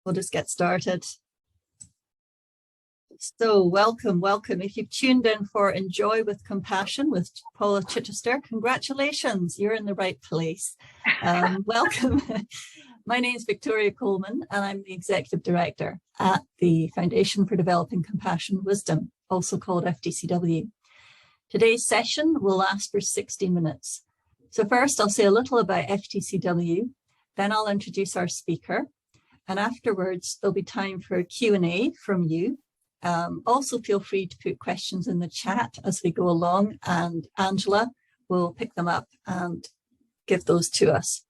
We'll just get started. So welcome. If you've tuned in for Enjoy with Compassion with Paula Chichester, congratulations, you're in the right place. Welcome. My name is Victoria Coleman and I'm the Executive Director at the Foundation for Developing Compassion Wisdom, also called FDCW. Today's session will last for 60 minutes. So first I'll say a little about FDCW, then I'll introduce our speaker, and afterwards there'll be time for a Q&A from you. Also feel free to put questions in the chat as we go along, and Angela will pick them up and give those to us.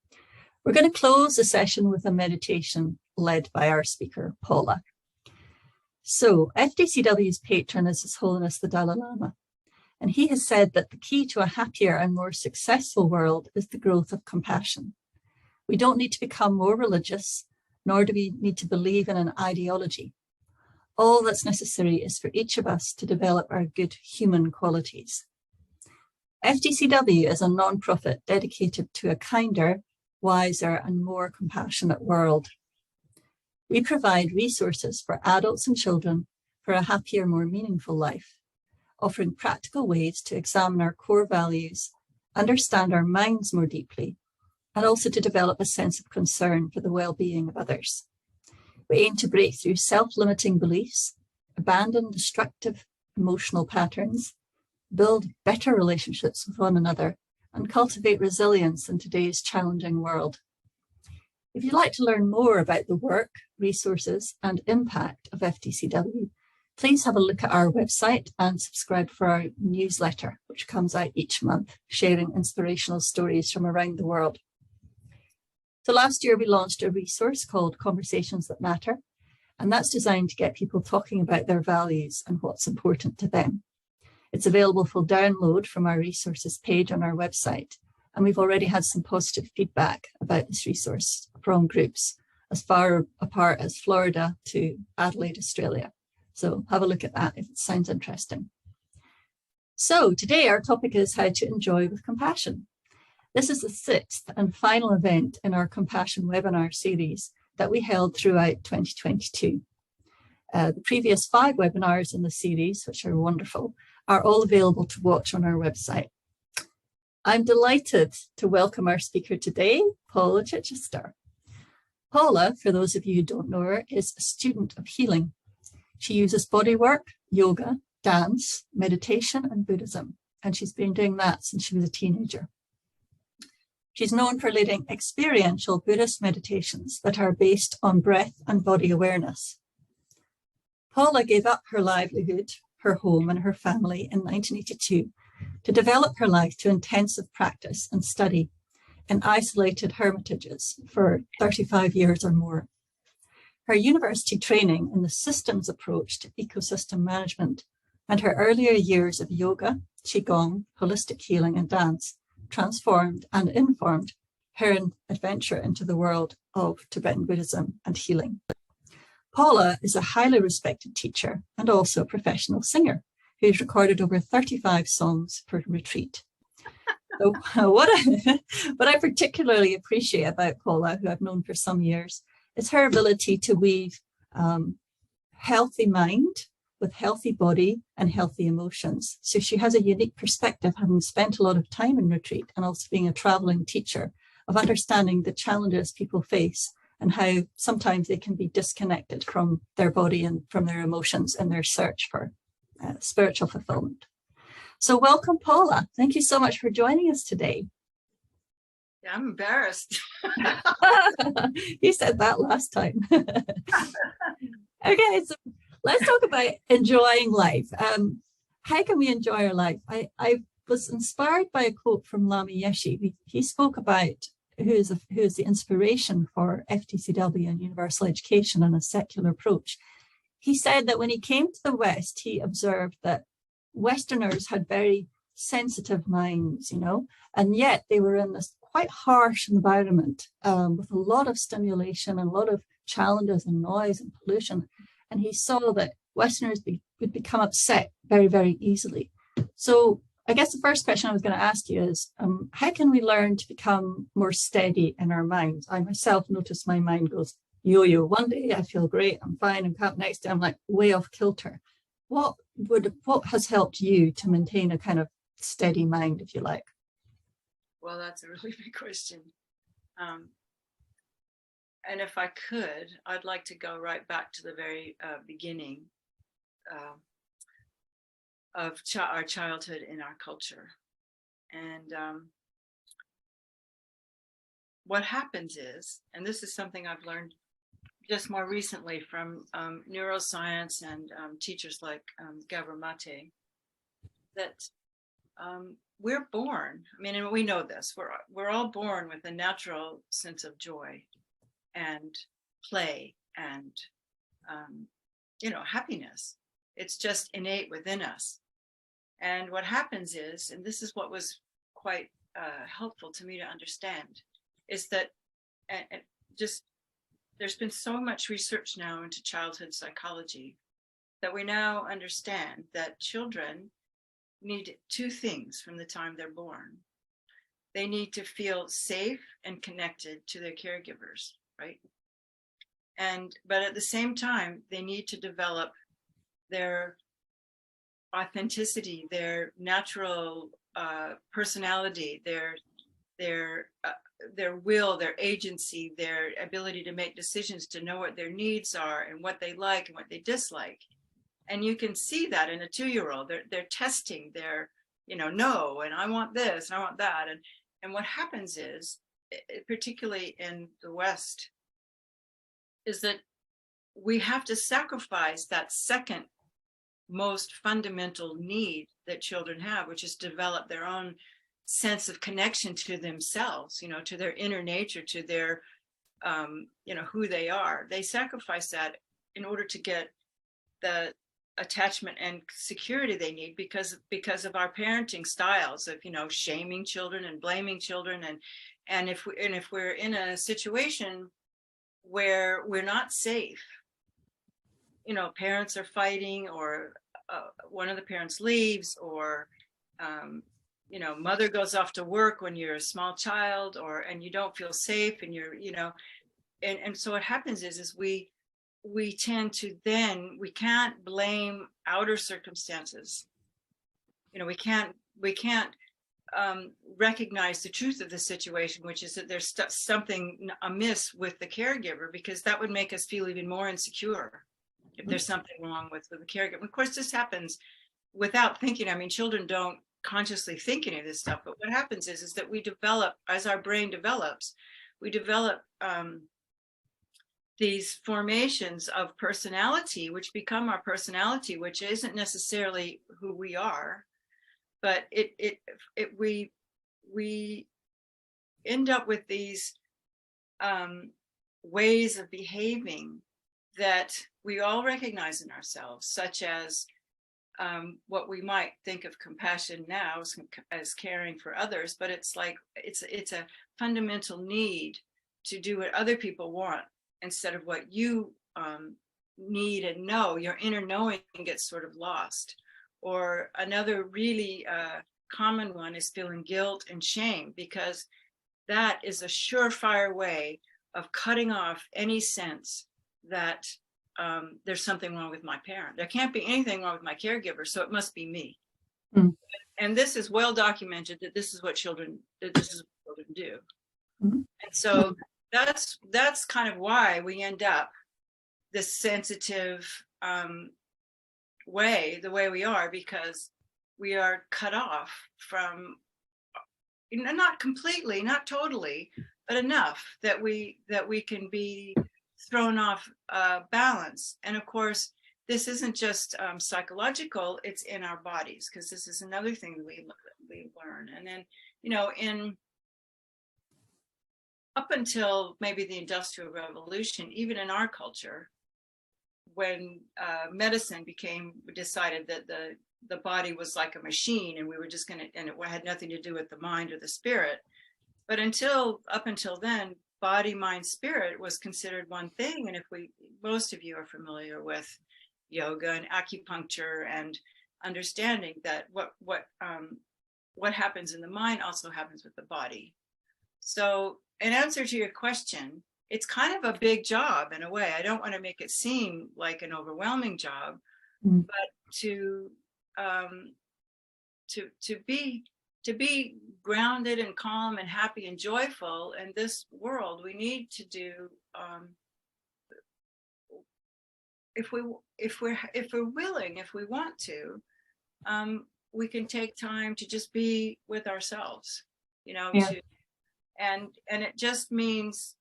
We're going to close the session with a meditation led by our speaker, Paula. So FDCW's patron is His Holiness the Dalai Lama, and he has said that the key to a happier and more successful world is the growth of compassion. We don't need to become more religious, nor do we need to believe in an ideology. All that's necessary is for each of us to develop our good human qualities. FDCW is a non-profit dedicated to a kinder, wiser, and more compassionate world. We provide resources for adults and children for a happier, more meaningful life, offering practical ways to examine our core values, understand our minds more deeply, and also to develop a sense of concern for the well-being of others. We aim to break through self-limiting beliefs, abandon destructive emotional patterns, build better relationships with one another, and cultivate resilience in today's challenging world. If you'd like to learn more about the work, resources, and impact of FDCW, please have a look at our website and subscribe for our newsletter, which comes out each month, sharing inspirational stories from around the world. So last year we launched a resource called Conversations That Matter, and that's designed to get people talking about their values and what's important to them. It's available for download from our resources page on our website, and we've already had some positive feedback about this resource from groups as far apart as Florida to Adelaide, Australia. So have a look at that if it sounds interesting. So today our topic is how to enjoy with compassion. This is the 6th and final event in our Compassion webinar series that we held throughout 2022. The previous 5 webinars in the series, which are wonderful, are all available to watch on our website. I'm delighted to welcome our speaker today, Paula Chichester. Paula, for those of you who don't know her, is a student of healing. She uses bodywork, yoga, dance, meditation, and Buddhism, and she's been doing that since she was a teenager. She's known for leading experiential Buddhist meditations that are based on breath and body awareness. Paula gave up her livelihood, her home, and her family in 1982 to develop her life to intensive practice and study in isolated hermitages for 35 years or more. Her university training in the systems approach to ecosystem management and her earlier years of yoga, qigong, holistic healing, and dance transformed and informed her adventure into the world of Tibetan Buddhism and healing. Paula is a highly respected teacher and also a professional singer who's recorded over 35 songs per retreat. So what I particularly appreciate about Paula, who I've known for some years, is her ability to weave healthy mind with healthy body and healthy emotions. So she has a unique perspective, having spent a lot of time in retreat and also being a traveling teacher, of understanding the challenges people face and how sometimes they can be disconnected from their body and from their emotions in their search for spiritual fulfillment. So welcome, Paula. Thank you so much for joining us today. Yeah, I'm embarrassed. You said that last time. Okay, so let's talk about enjoying life. How can we enjoy our life? I was inspired by a quote from Lama Yeshe. He spoke about who is the inspiration for FDCW and universal education and a secular approach. He said that when he came to the West, he observed that Westerners had very sensitive minds, and yet they were in this quite harsh environment with a lot of stimulation and a lot of challenges and noise and pollution. And he saw that Westerners would become upset very, very easily. So I guess the first question I was going to ask you is, how can we learn to become more steady in our minds? I myself notice my mind goes yo-yo. One day I feel great, I'm fine, and next day I'm like way off kilter. What has helped you to maintain a kind of steady mind, if you like? Well, that's a really big question. And if I could, I'd like to go right back to the very beginning of our childhood in our culture. And what happens is, and this is something I've learned just more recently from neuroscience and teachers like Gabor Mate, that we're born, I mean, and we know this, we're all born with a natural sense of joy and play and, happiness. It's just innate within us. And what happens is, and this is what was quite helpful to me to understand, is that there's been so much research now into childhood psychology that we now understand that children need two things from the time they're born. They need to feel safe and connected to their caregivers, right? But at the same time, they need to develop their authenticity, their natural personality, their will, their agency, their ability to make decisions, to know what their needs are and what they like and what they dislike. And you can see that in a 2-year-old. They're testing their, no, and I want this, and I want that. And what happens is, particularly in the West, is that we have to sacrifice that second most fundamental need that children have, which is to develop their own sense of connection to themselves, to their inner nature, to their, who they are. They sacrifice that in order to get the attachment and security they need because of our parenting styles of, shaming children and blaming children. And if we're in a situation where we're not safe, parents are fighting, or one of the parents leaves, or mother goes off to work when you're a small child, and you don't feel safe, and you're, and so what happens is we tend to then, we can't blame outer circumstances. We can't recognize the truth of the situation, which is that there's something amiss with the caregiver, because that would make us feel even more insecure if there's something wrong with the caregiver. Of course, this happens without thinking. I mean, children don't consciously think any of this stuff, but what happens is that we develop, as our brain develops, we develop these formations of personality, which become our personality, which isn't necessarily who we are, but we end up with these ways of behaving that we all recognize in ourselves, such as what we might think of compassion now as caring for others, but it's like it's a fundamental need to do what other people want instead of what you need and know. Your inner knowing gets sort of lost. Or another really common one is feeling guilt and shame, because that is a surefire way of cutting off any sense that there's something wrong with my parent. There can't be anything wrong with my caregiver, so it must be me. Mm. And this is well documented that this is what children do. Mm-hmm. And so that's kind of why we end up this sensitive way, the way we are, because we are cut off from, not completely, not totally, but enough that we can be thrown off balance. And of course, this isn't just psychological, it's in our bodies, because this is another thing that we learn. And then, in up until maybe the Industrial Revolution, even in our culture, when medicine decided that the body was like a machine, and we were just and it had nothing to do with the mind or the spirit. But up until then, body, mind, spirit was considered one thing. And most of you are familiar with yoga and acupuncture and understanding that what happens in the mind also happens with the body. So in answer to your question, it's kind of a big job in a way. I don't want to make it seem like an overwhelming job, Mm. but um, to be grounded and calm and happy and joyful in this world, we need to do, if we're willing, if we want to, we can take time to just be with ourselves, Yeah. and it just means,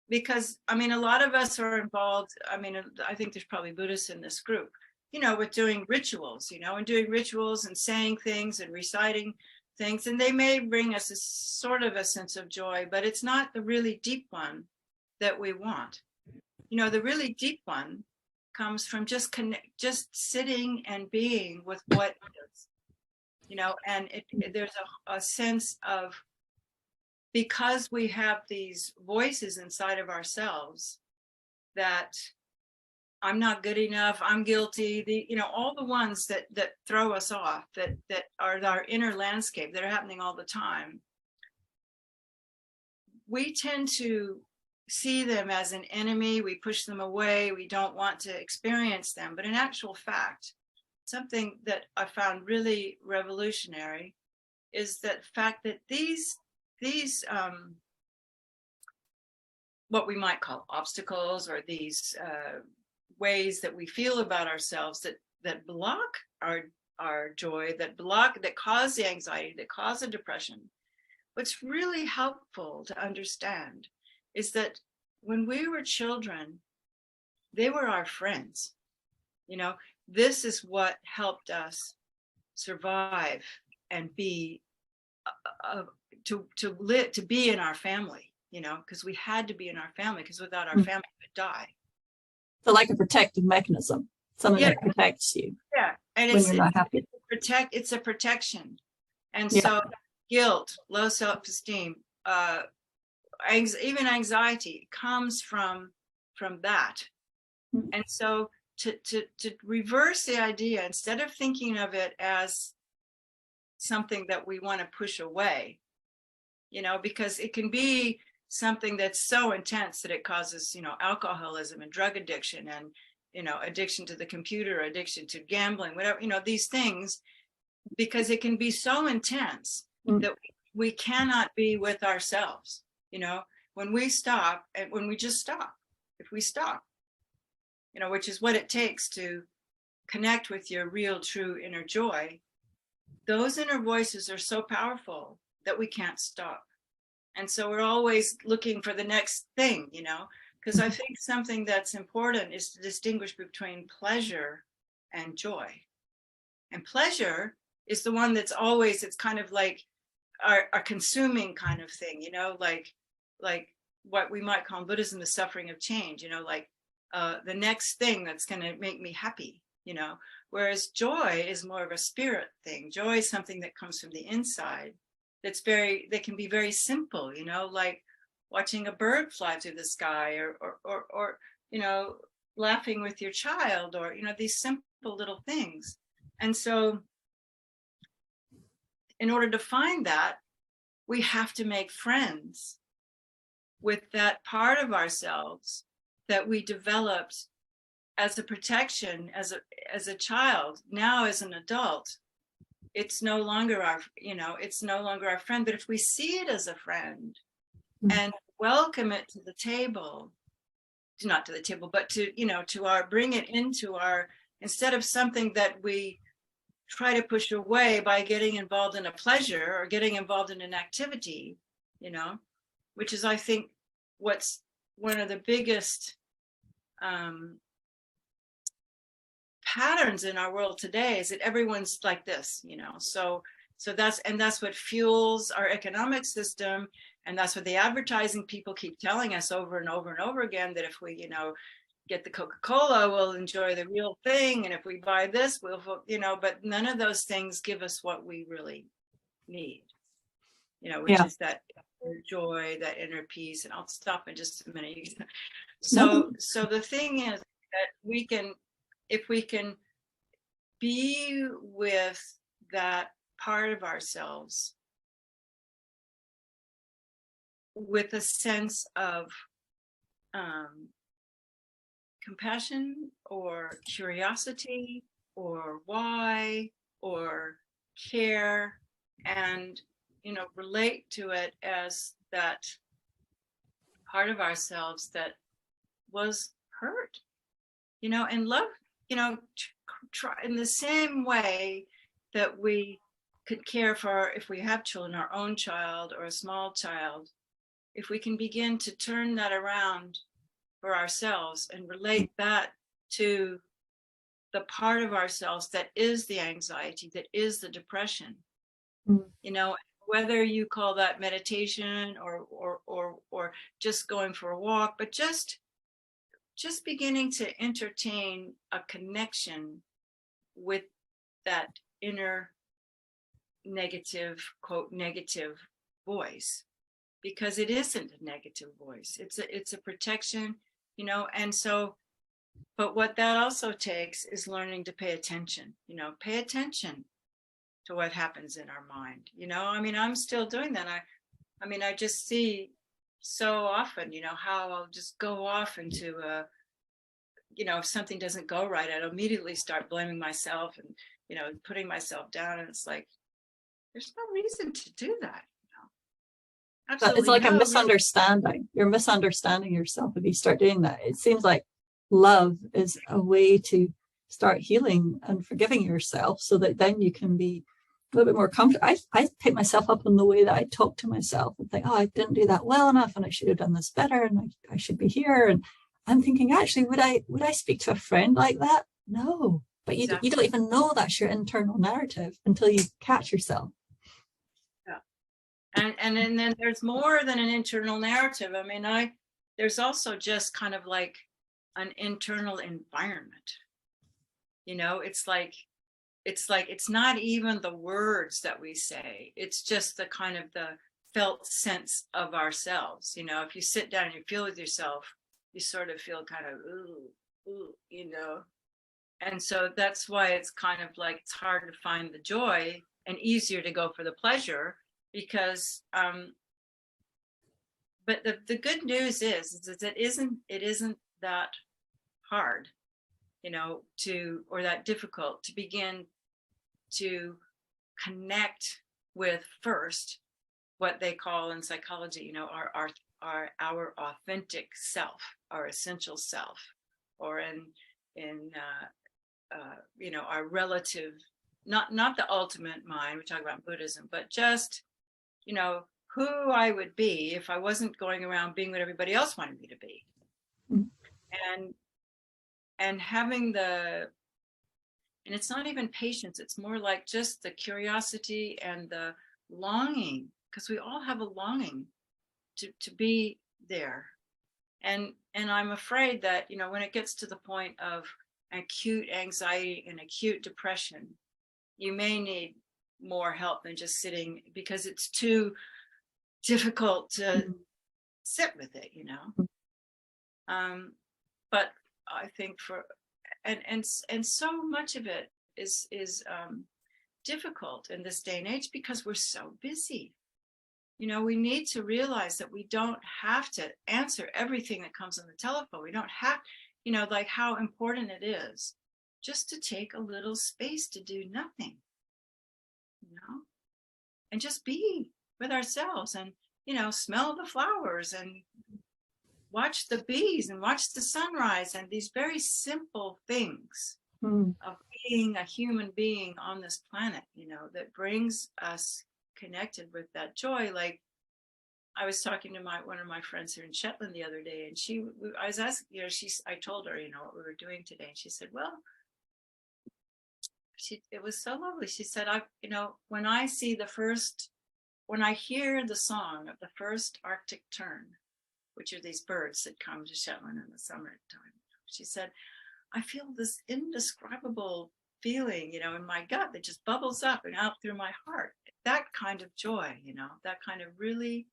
because I mean, a lot of us are involved. I mean, I think there's probably Buddhists in this group, with doing rituals, and doing rituals and saying things and reciting things, and they may bring us a sort of a sense of joy, but it's not the really deep one that we want. The really deep one comes from just sitting and being with what is, and there's a sense of, because we have these voices inside of ourselves that I'm not good enough, I'm guilty, all the ones that throw us off, that are our inner landscape, that are happening all the time. We tend to see them as an enemy, we push them away, we don't want to experience them. But in actual fact, something that I found really revolutionary is the fact that these what we might call obstacles, or these ways that we feel about ourselves that block our joy, that cause the anxiety, that cause the depression. What's really helpful to understand is that when we were children, they were our friends. This is what helped us survive and be to be in our family, because we had to be in our family, because without our family we would die. So like a protective mechanism, something that protects you. Yeah, and when you're not happy. It's a protection. And so guilt, low self-esteem, even anxiety comes from that. And so to reverse the idea, instead of thinking of it as something that we want to push away, because it can be something that's so intense that it causes, alcoholism and drug addiction, and, addiction to the computer, addiction to gambling, whatever, these things, because it can be so intense that we cannot be with ourselves. When we stop, and when we just stop, if we stop, which is what it takes to connect with your real, true inner joy, those inner voices are so powerful that we can't stop. And so we're always looking for the next thing, because I think something that's important is to distinguish between pleasure and joy. And pleasure is the one that's always, it's kind of like our consuming kind of thing, like what we might call in Buddhism the suffering of change, like the next thing that's going to make me happy, whereas joy is more of a spirit thing. Joy is something that comes from the inside, that can be very simple, like watching a bird fly through the sky, or laughing with your child, or these simple little things. And so in order to find that, we have to make friends with that part of ourselves that we developed as a protection as a child. Now as an adult, it's no longer our friend. But if we see it as a friend and welcome it to the table, not to the table, but to bring it into our, instead of something that we try to push away by getting involved in a pleasure or getting involved in an activity, which is, I think, what's one of the biggest patterns in our world today, is that everyone's like this, so that's what fuels our economic system, and that's what the advertising people keep telling us over and over and over again, that if we get the Coca-Cola, we'll enjoy the real thing, and if we buy this, we'll but none of those things give us what we really need, which is that joy, that inner peace. And I'll stop in just a minute. So the thing is that if we can be with that part of ourselves with a sense of compassion or curiosity or why or care, and relate to it as that part of ourselves that was hurt, and love, try in the same way that we could care for, if we have children, our own child or a small child, if we can begin to turn that around for ourselves and relate that to the part of ourselves that is the anxiety, that is the depression, whether you call that meditation or just going for a walk, but just beginning to entertain a connection with that inner negative, quote, negative voice, because it isn't a negative voice. It's a protection, and so, but what that also takes is learning to pay attention, pay attention to what happens in our mind. I'm still doing that. I just see so often, how I'll just go off into if something doesn't go right, I'll immediately start blaming myself and, putting myself down. And it's like, there's no reason to do that. Absolutely. It's like a misunderstanding. You're misunderstanding yourself if you start doing that. It seems like love is a way to start healing and forgiving yourself, so that then you can be a little bit more comfortable. I pick myself up in the way that I talk to myself and think, oh, I didn't do that well enough, and I should have done this better, and I should be here. And I'm thinking, actually, would I speak to a friend like that? No. But you don't even know that's your internal narrative until you catch yourself. Yeah. And then there's more than an internal narrative. There's also just kind of like an internal environment. It's not even the words that we say. It's just the kind of the felt sense of ourselves. If you sit down and you feel with yourself, you sort of feel kind of, ooh. And so that's why it's kind of like, it's hard to find the joy and easier to go for the pleasure, because, but the good news is it isn't that hard, or that difficult to begin to connect with first what they call in psychology, our authentic self, our essential self, or in our relative, not the ultimate mind. We talk about Buddhism, but just who I would be if I wasn't going around being what everybody else wanted me to be. Mm-hmm. And having and it's not even patience, it's more like just the curiosity and the longing, because we all have a longing to be there. And I'm afraid that, when it gets to the point of acute anxiety and acute depression, you may need more help than just sitting, because it's too difficult to sit with it, but I think and so much of it is difficult in this day and age because we're so busy. We need to realize that we don't have to answer everything that comes on the telephone. We don't have, like how important it is just to take a little space to do nothing, and just be with ourselves and, smell the flowers and watch the bees and watch the sunrise, and these very simple things of being a human being on this planet, that brings us connected with that joy. Like I was talking to one of my friends here in Shetland the other day, and I was asking, I told her, what we were doing today, and she said, well, it was so lovely. She said, when I hear the song of the first Arctic tern, which are these birds that come to Shetland in the summertime, she said, I feel this indescribable feeling, in my gut that just bubbles up and out through my heart. That kind of joy, that kind of really,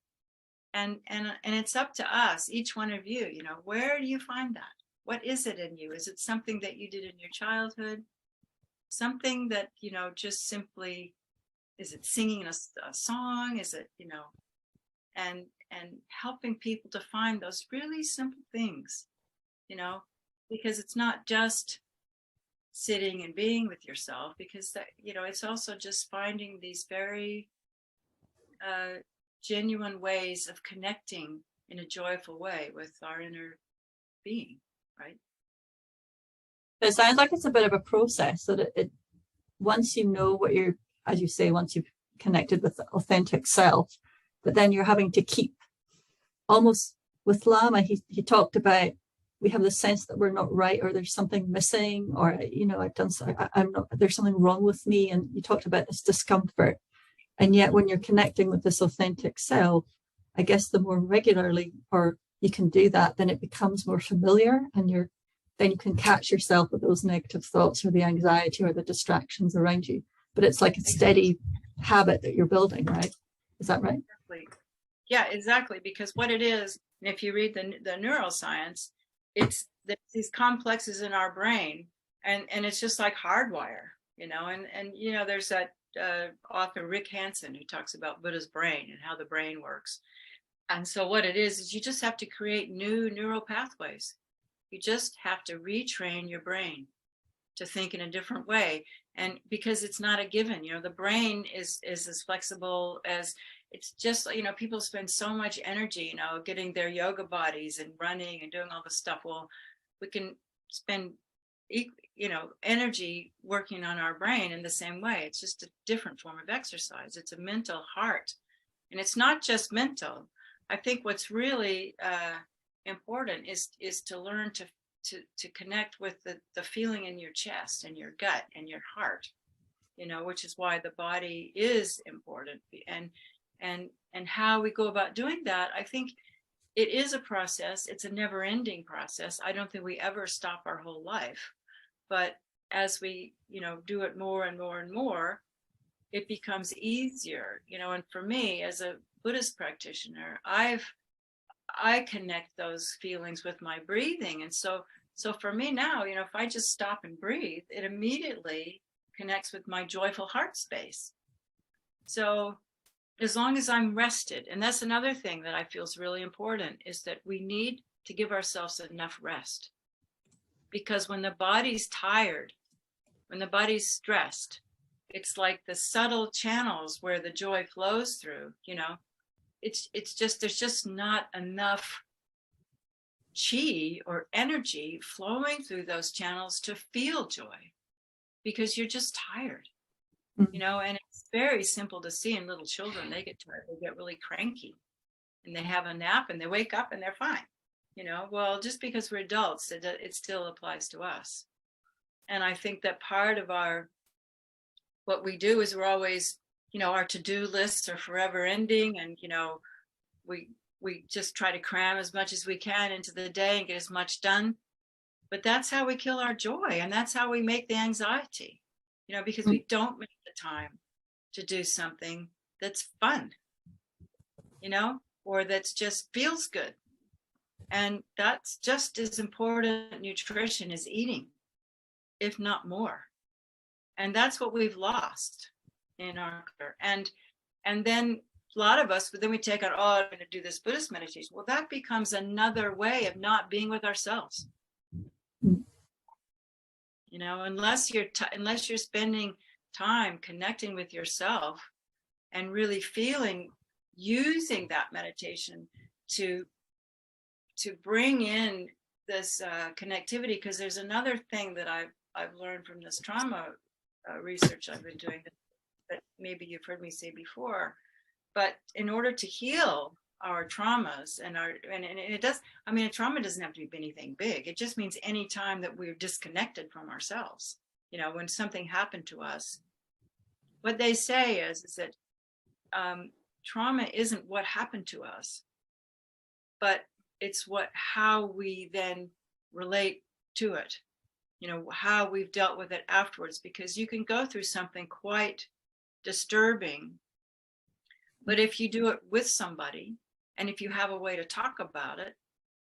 and it's up to us, each one of you, where do you find that? What is it in you? Is it something that you did in your childhood? Something that, just simply, is it singing a song? Is it, and helping people to find those really simple things, you know, because it's not just sitting and being with yourself, because that, you know, it's also just finding these very genuine ways of connecting in a joyful way with our inner being, right? It sounds like it's a bit of a process, that it once you know what you're, as you say, once you've connected with the authentic self, but then you're having to keep, almost with Lama, he talked about, we have the sense that we're not right, or there's something missing, or, you know, I'm not, there's something wrong with me. And you talked about this discomfort. And yet when you're connecting with this authentic self, I guess the more regularly, or you can do that, then it becomes more familiar, and then you can catch yourself with those negative thoughts or the anxiety or the distractions around you. But it's like a steady habit that you're building, right? Is that right? Exactly. Yeah, exactly. Because what it is, and if you read the neuroscience, it's these complexes in our brain, and it's just like hardwire, you know. And you know, there's that author Rick Hansen who talks about Buddha's brain and how the brain works. And so what it is you just have to create new neural pathways. You just have to retrain your brain to think in a different way. And because it's not a given, you know, the brain is as flexible as, it's just, you know, people spend so much energy, you know, getting their yoga bodies and running and doing all this stuff. Well, we can spend, you know, energy working on our brain in the same way. It's just a different form of exercise. It's a mental heart. And it's not just mental. I think what's really important is to learn to connect with the feeling in your chest and your gut and your heart, you know, which is why the body is important. And how we go about doing that, I think it is a process. It's a never-ending process. I don't think we ever stop our whole life, but as we, you know, do it more and more and more, it becomes easier, you know. And for me as a Buddhist practitioner, I connect those feelings with my breathing. And so for me now, you know, if I just stop and breathe, it immediately connects with my joyful heart space. So as long as I'm rested, and that's another thing that I feel is really important, is that we need to give ourselves enough rest. Because when the body's tired, when the body's stressed, it's like the subtle channels where the joy flows through, you know, it's just, there's just not enough chi or energy flowing through those channels to feel joy, because you're just tired, you know. And it's very simple to see in little children. They get tired, they get really cranky, and they have a nap and they wake up and they're fine, you know. Well, just because we're adults, it still applies to us. And I think that part of what we do is we're always, you know, our to-do lists are forever ending, and, you know, we just try to cram as much as we can into the day and get as much done. But that's how we kill our joy, and that's how we make the anxiety, you know, because we don't make the time to do something that's fun, you know, or that's just feels good. And that's just as important nutrition as eating, if not more. And that's what we've lost in our, and then a lot of us, but then we take out, oh, I'm going to do this Buddhist meditation. Well, that becomes another way of not being with ourselves. You know, unless you're spending time connecting with yourself and really feeling, using that meditation to bring in this connectivity. Because there's another thing that I've learned from this trauma research I've been doing that maybe you've heard me say before. But in order to heal our traumas and it does, I mean, a trauma doesn't have to be anything big. It just means any time that we're disconnected from ourselves, you know, when something happened to us, what they say is that trauma isn't what happened to us, but it's how we then relate to it, you know, how we've dealt with it afterwards. Because you can go through something quite disturbing, but if you do it with somebody, and if you have a way to talk about it,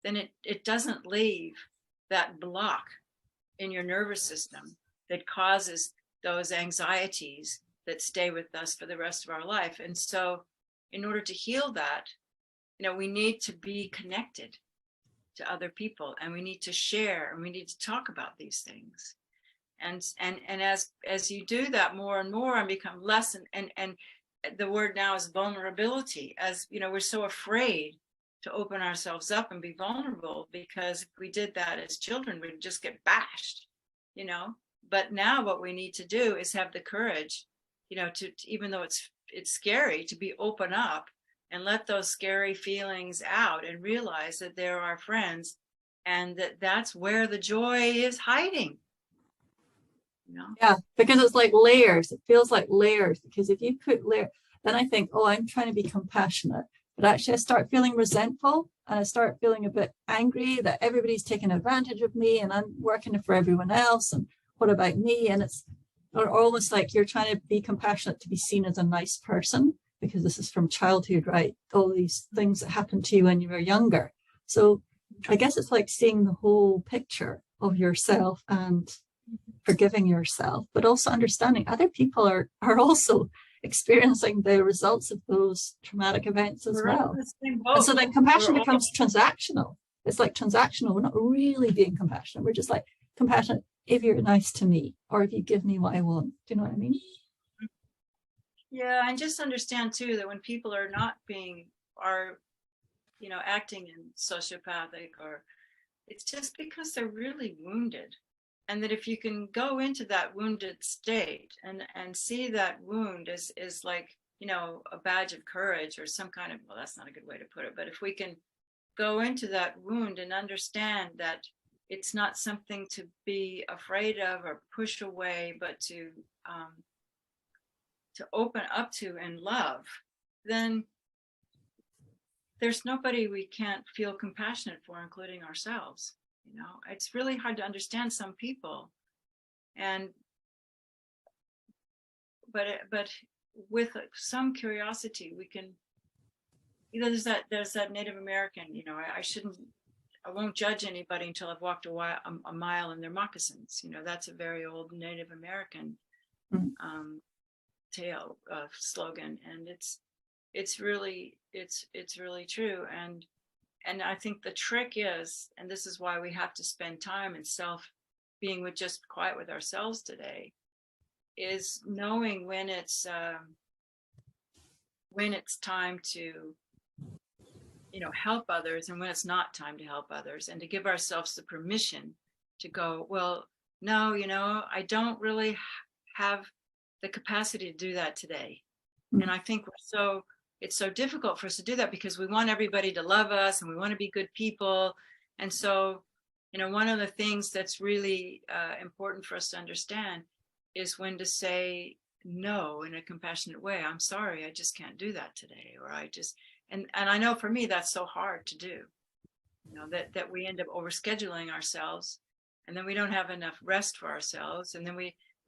then it doesn't leave that block in your nervous system that causes those anxieties that stay with us for the rest of our life. And so in order to heal that, we need to be connected to other people, and we need to share, and we need to talk about these things. And as you do that more and more and become less, and the word now is vulnerability, as we're so afraid to open ourselves up and be vulnerable, because if we did that as children, we'd just get bashed, but now what we need to do is have the courage, to even though it's scary, to be open up and let those scary feelings out and realize that they're our friends, and that's where the joy is hiding. Yeah, because it's like layers. It feels like layers, because if you put layer, then I think, oh, I'm trying to be compassionate, but actually I start feeling resentful, and I start feeling a bit angry that everybody's taking advantage of me, and I'm working for everyone else, and what about me? And it's almost like you're trying to be compassionate to be seen as a nice person, because this is from childhood, right? All these things that happened to you when you were younger. So I guess it's like seeing the whole picture of yourself and forgiving yourself, but also understanding other people are also experiencing the results of those traumatic events as well. And so then compassion becomes transactional. It's like transactional. We're not really being compassionate. We're just like compassionate if you're nice to me, or if you give me what I want. Do you know what I mean? Yeah, and just understand too that when people are not acting in sociopathic, or it's just because they're really wounded. And that if you can go into that wounded state and see that wound is like, a badge of courage, or some kind of, well, that's not a good way to put it, but if we can go into that wound and understand that it's not something to be afraid of or push away, but to open up to and love, then there's nobody we can't feel compassionate for, including ourselves. It's really hard to understand some people, but with some curiosity, we can. There's that Native American. I won't judge anybody until I've walked a mile in their moccasins. That's a very old Native American slogan, and it's really true. And I think the trick is, and this is why we have to spend time in being with just quiet with ourselves today, is knowing when it's time to help others, and when it's not time to help others, and to give ourselves the permission to go, well, no, I don't really have the capacity to do that today. And I think it's so difficult for us to do that, because we want everybody to love us and we want to be good people. And so, one of the things that's really important for us to understand is when to say no in a compassionate way. I'm sorry, I just can't do that today. Or and I know for me, that's so hard to do, that we end up overscheduling ourselves, and then we don't have enough rest for ourselves. And then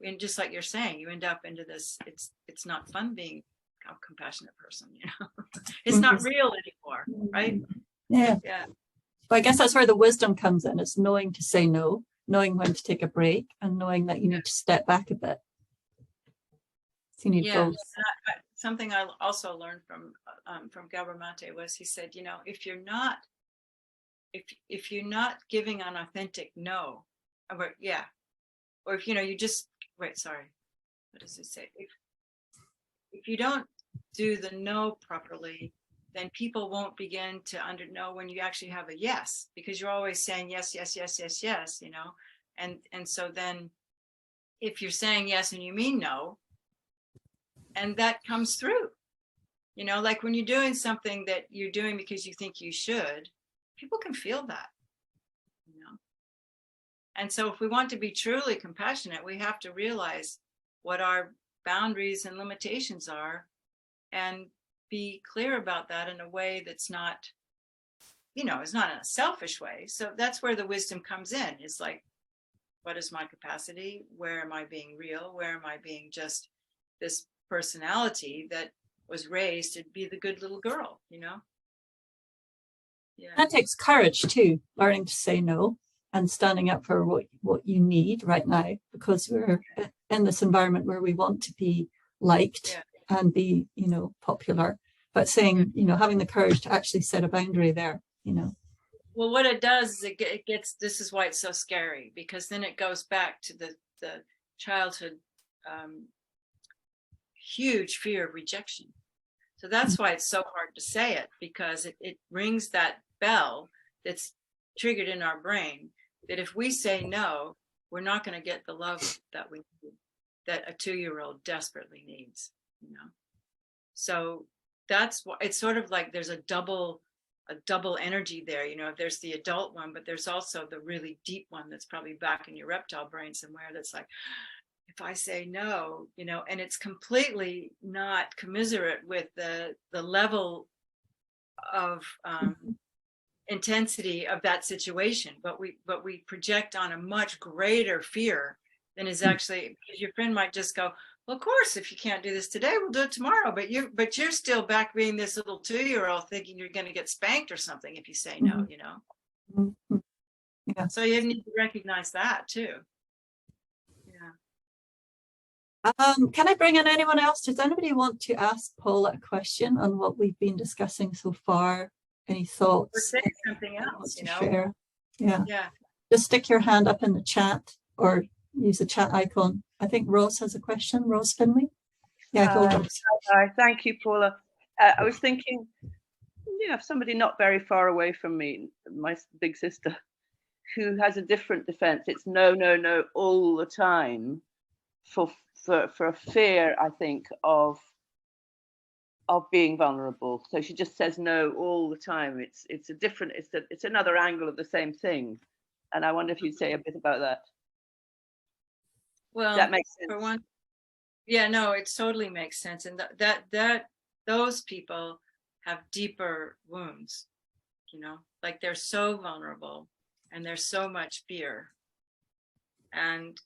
and just like you're saying, you end up into this, it's not fun being a compassionate person, it's not real anymore, right? Yeah. But I guess that's where the wisdom comes in. It's knowing to say no, knowing when to take a break, and knowing that you need to step back a bit. So you need both. Something I also learned from Gabor Mate was, he said, if you're not giving an authentic no, or if you just what does it say? If you don't do the no properly, then people won't begin to know when you actually have a yes, because you're always saying yes, yes, yes, yes, yes, and so then if you're saying yes and you mean no, and that comes through, like when you're doing something that you're doing because you think you should, people can feel that, and so if we want to be truly compassionate, we have to realize what our boundaries and limitations are, and be clear about that in a way that's not, it's not in a selfish way. So that's where the wisdom comes in. It's like, what is my capacity? Where am I being real? Where am I being just this personality that was raised to be the good little girl, Yeah. That takes courage too, learning to say no and standing up for what you need right now, because we're in this environment where we want to be liked and be, popular. but saying, you know, having the courage to actually set a boundary there, you know. Well, what it does is it gets, this is why it's so scary, because then it goes back to the childhood huge fear of rejection. So that's why it's so hard to say it, because it rings that bell that's triggered in our brain that if we say no, we're not going to get the love that we need, that a 2-year-old desperately needs, you know. So that's why it's sort of like there's a double energy there, you know. There's the adult one, but there's also the really deep one that's probably back in your reptile brain somewhere, that's like, if I say no, you know. And it's completely not commiserate with the level of intensity of that situation, but we project on a much greater fear than is actually, because your friend might just go, well, of course, if you can't do this today, we'll do it tomorrow. But you're still back being this little 2-year-old thinking you're going to get spanked or something if you say no, you know. Mm-hmm. Yeah. So you need to recognize that too. Yeah. Can I bring in anyone else? Does anybody want to ask Paula a question on what we've been discussing so far? Any thoughts? Or say something else, you know. Share? Yeah. Yeah. Just stick your hand up in the chat or use the chat icon. I think Rose has a question. Rose Finley. Yeah, go Rose. Hi, thank you, Paula. I was thinking, yeah, somebody not very far away from me, my big sister, who has a different defense. It's no, no, no all the time, for a fear, I think, of being vulnerable. So she just says no all the time. It's another angle of the same thing. And I wonder if you'd say a bit about that. Well, that makes sense. For one, yeah, no, it totally makes sense. And that those people have deeper wounds, you know, like they're so vulnerable and there's so much fear. And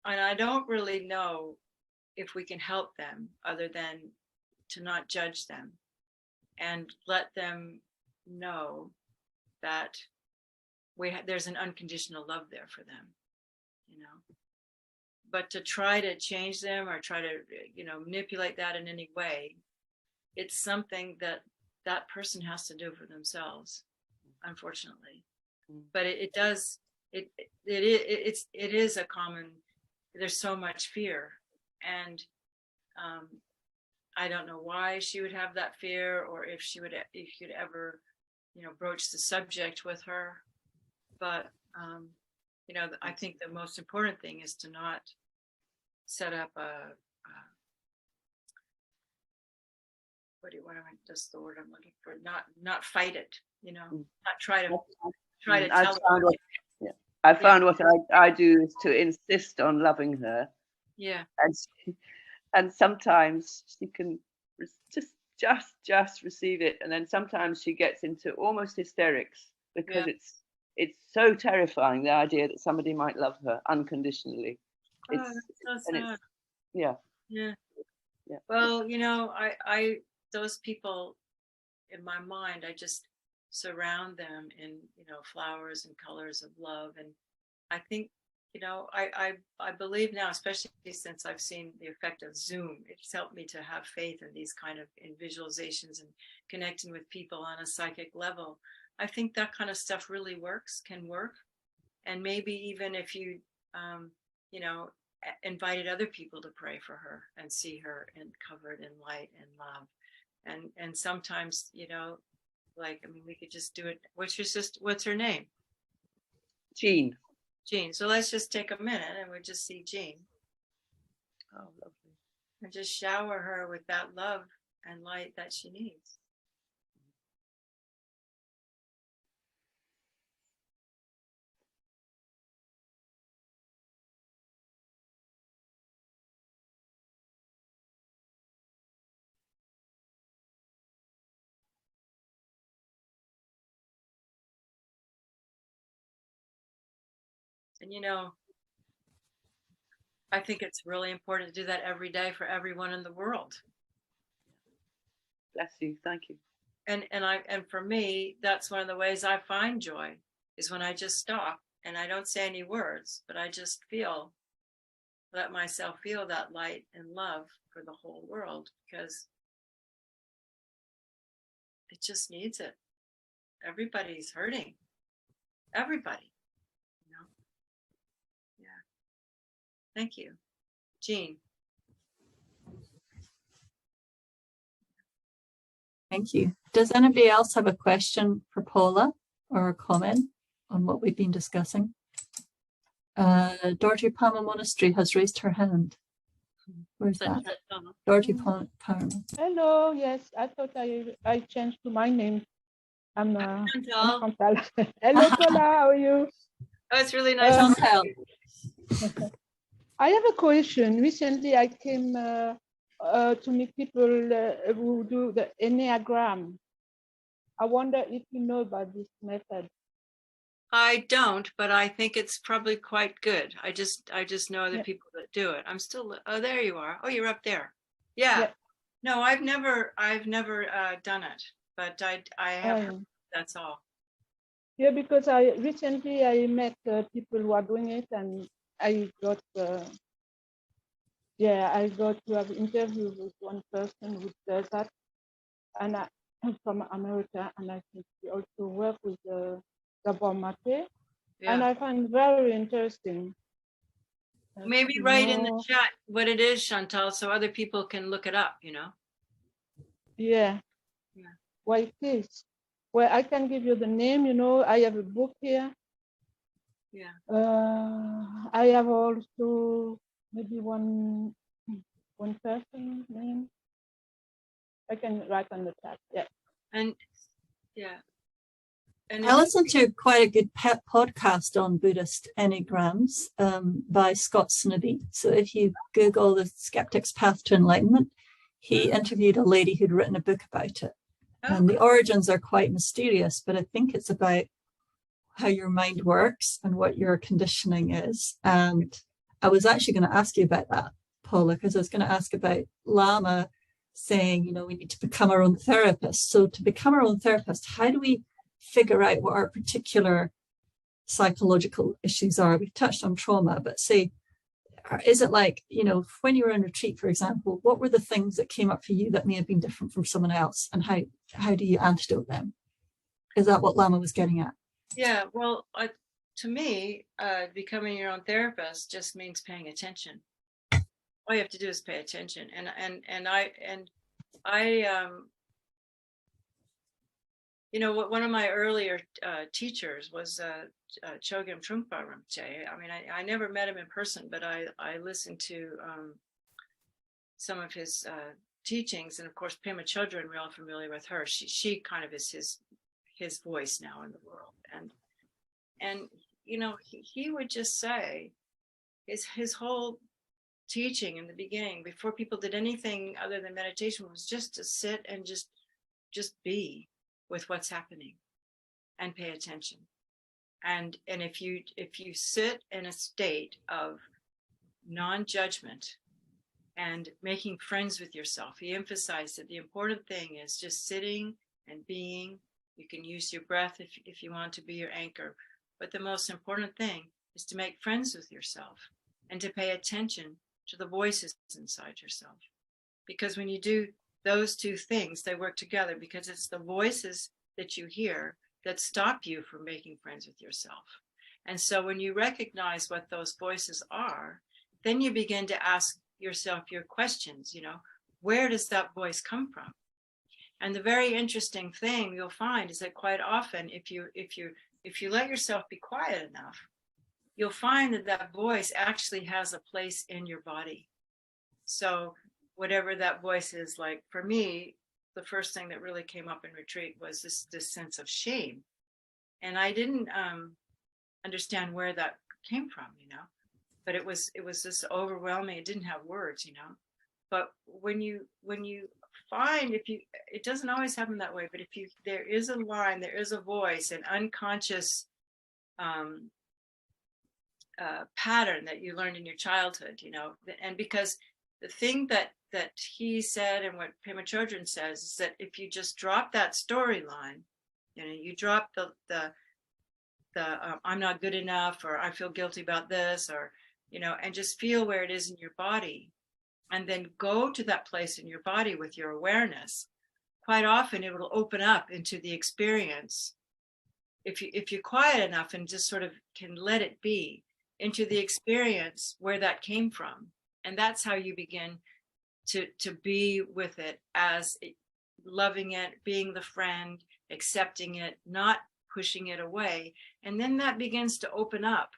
I don't really know if we can help them other than to not judge them and let them know that there's an unconditional love there for them, you know. But to try to change them or try to, you know, manipulate that in any way, it's something that person has to do for themselves, unfortunately. But it is a common, there's so much fear. And I don't know why she would have that fear, or if you'd ever, you know, broach the subject with her. But you know, I think the most important thing is to not set up just the word I'm looking for, not fight it, you know, not try to tell her. I found what I do is to insist on loving her. Yeah. And sometimes she can just receive it, and then sometimes she gets into almost hysterics because it's so terrifying, the idea that somebody might love her unconditionally. That's so sad. Yeah. Well, you know, I those people in my mind, I just surround them in, you know, flowers and colors of love. And I think, you know, I believe now, especially since I've seen the effect of Zoom, it's helped me to have faith in these kind of visualizations and connecting with people on a psychic level. I think that kind of stuff really can work. And maybe even if you, you know, invited other people to pray for her and see her covered in light and love. And sometimes, you know, like, I mean, we could just do it. What's her name? Jean. So let's just take a minute and we'll just see Jean. Oh, lovely. And just shower her with that love and light that she needs. And, you know, I think it's really important to do that every day for everyone in the world. Bless you. Thank you. And for me, that's one of the ways I find joy, is when I just stop and I don't say any words, but I just feel let myself feel that light and love for the whole world, because it just needs it. Everybody's hurting. Everybody, you know. Yeah. Thank you. Jean. Thank you. Does anybody else have a question for Paula or a comment on what we've been discussing? Dorothy Palmer Monastery has raised her hand. Where's that? Dorothy Palmer. Hello, yes, I thought I changed to my name. I'm Chantal. Hello, Paula, how are you? Oh, it's really nice. Chantal. I have a question. Recently, I came to meet people who do the Enneagram. I wonder if you know about this method. I don't, but I think it's probably quite good. I just know other Yeah. people that do it. I'm still, oh, there you are. Oh, you're up there. Yeah. Yeah. No, I've never done it, but I have heard, that's all. Yeah, because recently I met people who are doing it, and I got I got to have interviews with one person who does that, and I'm from America, and I think we also work with Gabor Mate, and I find very interesting. Maybe write in the chat what it is, Chantal, so other people can look it up, you know? Yeah. Well, it is. Well, I can give you the name, you know, I have a book here. Yeah. I have also maybe one person name. I can write on the chat, yeah. And yeah. And I listened to quite a good podcast on Buddhist Enneagrams by Scott Snibbe. So if you Google The Skeptic's Path to Enlightenment, he interviewed a lady who'd written a book about it. And the origins are quite mysterious, but I think it's about how your mind works and what your conditioning is. And I was actually going to ask you about that, Paula, because I was going to ask about Lama saying, you know, we need to become our own therapist. So to become our own therapist, how do we figure out what our particular psychological issues are? We've touched on trauma, but say, is it like, you know, when you were in retreat, for example, what were the things that came up for you that may have been different from someone else, and how do you antidote them? Is that what Lama was getting at? Yeah, well, to me, becoming your own therapist just means paying attention. All you have to do is pay attention. And I you know, one of my earlier teachers was Chogyam Trungpa Rinpoche. I mean, I never met him in person, but I listened to some of his teachings, and of course, Pema Chodron, we're all familiar with her. She kind of is his voice now in the world, and you know, he would just say his whole teaching in the beginning, before people did anything other than meditation, was just to sit and just be with what's happening and pay attention. And if you sit in a state of non-judgment and making friends with yourself, he emphasized that the important thing is just sitting and being. You can use your breath if you want to be your anchor, but the most important thing is to make friends with yourself and to pay attention to the voices inside yourself. Because when you do those two things, they work together, because it's the voices that you hear that stop you from making friends with yourself. And so when you recognize what those voices are, then you begin to ask yourself your questions, you know, where does that voice come from? And the very interesting thing you'll find is that quite often, if you let yourself be quiet enough, you'll find that voice actually has a place in your body. So whatever that voice is, like for me, the first thing that really came up in retreat was this sense of shame. And I didn't understand where that came from, you know, but it was this overwhelming, it didn't have words, you know. But when you find, it doesn't always happen that way, but there is a line, there is a voice, an unconscious pattern that you learned in your childhood, you know. And because the thing that he said, and what Pema Chodron says, is that if you just drop that storyline, you know, you drop the I'm not good enough, or I feel guilty about this, or you know, and just feel where it is in your body, and then go to that place in your body with your awareness. Quite often it will open up into the experience. If you're quiet enough and just sort of can let it be, into the experience where that came from. And that's how you begin to be with it, as loving it, being the friend, accepting it, not pushing it away. And then that begins to open up,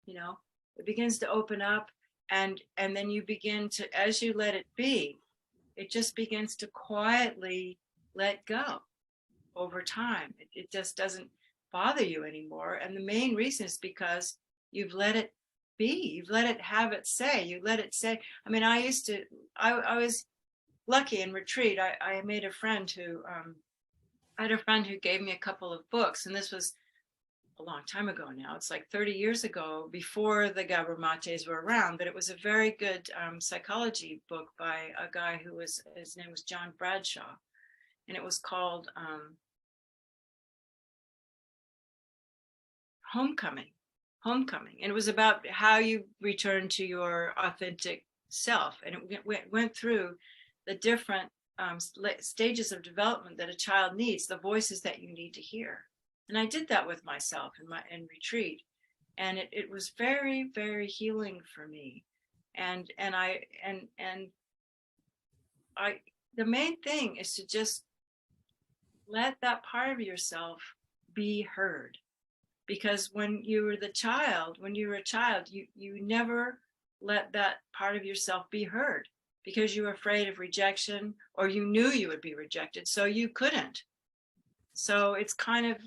you know, it begins to open up, and then you begin to, as you let it be, it just begins to quietly let go over time. It just doesn't bother you anymore. And the main reason is because you've let it be, you've let it have its say, you let it say. I mean, I was lucky in retreat. I made a friend who, I had a friend who gave me a couple of books, and this was a long time ago now. It's like 30 years ago, before the Gabor Mates were around, but it was a very good psychology book by a guy who was, his name was John Bradshaw, and it was called Homecoming. And it was about how you return to your authentic self, and it went through the different stages of development that a child needs, the voices that you need to hear. And I did that with myself in retreat, and it was very, very healing for me. And the main thing is to just let that part of yourself be heard. Because when you were a child, you never let that part of yourself be heard, because you were afraid of rejection, or you knew you would be rejected, so you couldn't. So it's kind of,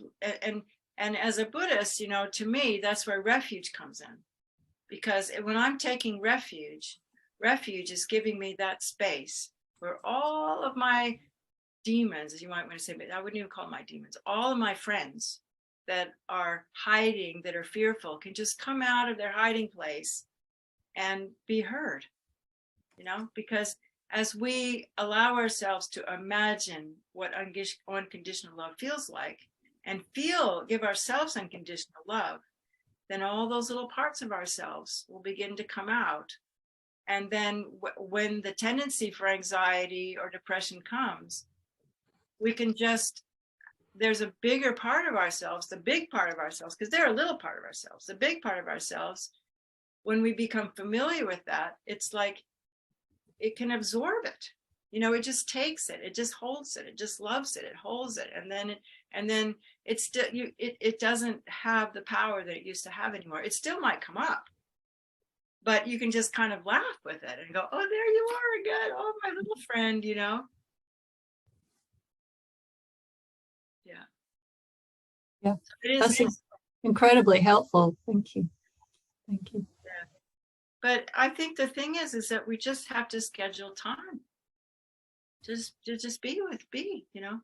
and as a Buddhist, you know, to me, that's where refuge comes in. Because when I'm taking refuge is giving me that space where all of my demons, as you might want to say, but I wouldn't even call them my demons, all of my friends that are hiding, that are fearful, can just come out of their hiding place and be heard, you know, because as we allow ourselves to imagine what unconditional love feels like, and give ourselves unconditional love, then all those little parts of ourselves will begin to come out. And then when the tendency for anxiety or depression comes, we can just, there's a bigger part of ourselves, the big part of ourselves, because they're a little part of ourselves, the big part of ourselves, when we become familiar with that, it's like it can absorb it. You know, it just takes it, it just holds it, it just loves it, it holds it, and then it's still, it doesn't have the power that it used to have anymore. It still might come up, but you can just kind of laugh with it and go, oh, there you are again, oh, my little friend, you know. Yeah. Yeah, so it is incredibly helpful. Thank you. Thank you. Yeah. But I think the thing is that we just have to schedule time. Just be, you know,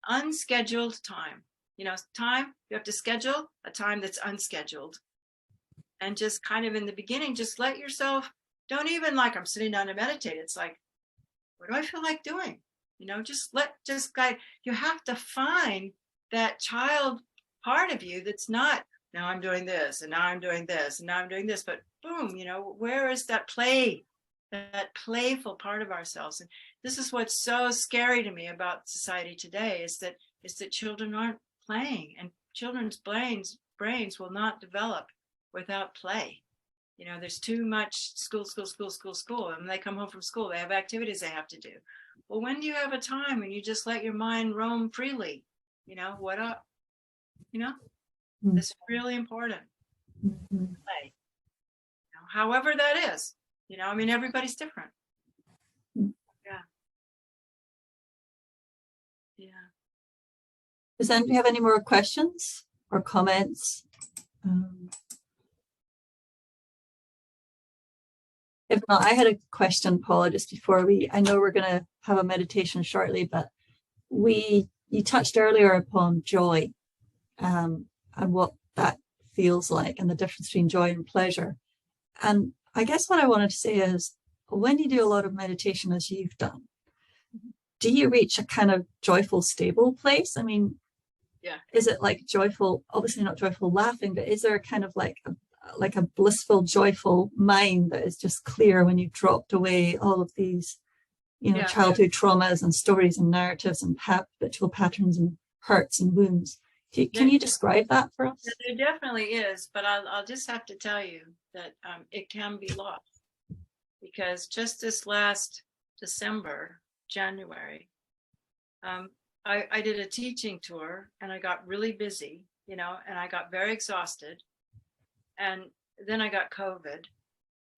unscheduled time, you know, time, you have to schedule a time that's unscheduled, and just kind of in the beginning, just let yourself, don't even like, I'm sitting down to meditate. It's like, what do I feel like doing? You know, just guide. You have to find that child part of you that's not, now I'm doing this, and now I'm doing this, and now I'm doing this, but boom, you know, where is that play, that playful part of ourselves? And this is what's so scary to me about society today, is that children aren't playing, and children's brains will not develop without play. You know, there's too much school, and when they come home from school, they have activities they have to do. Well, when do you have a time when you just let your mind roam freely? You know, what up? You know, it's really important. Play. You know, however that is, you know, I mean, everybody's different. Yeah. Yeah. Does anybody have any more questions or comments? If not, I had a question, Paula, just before I know we're going to have a meditation shortly, but you touched earlier upon joy and what that feels like, and the difference between joy and pleasure. And I guess what I wanted to say is, when you do a lot of meditation, as you've done, do you reach a kind of joyful, stable place? I mean, yeah. Is it like joyful, obviously not joyful laughing, but is there a kind of like like a blissful, joyful mind that is just clear when you've dropped away all of these, you know, childhood traumas and stories and narratives and habitual patterns and hurts and wounds. Can you describe that for us? There definitely is, but I'll just have to tell you that it can be lost, because just this last December, January, I did a teaching tour and I got really busy, you know, and I got very exhausted. And then I got COVID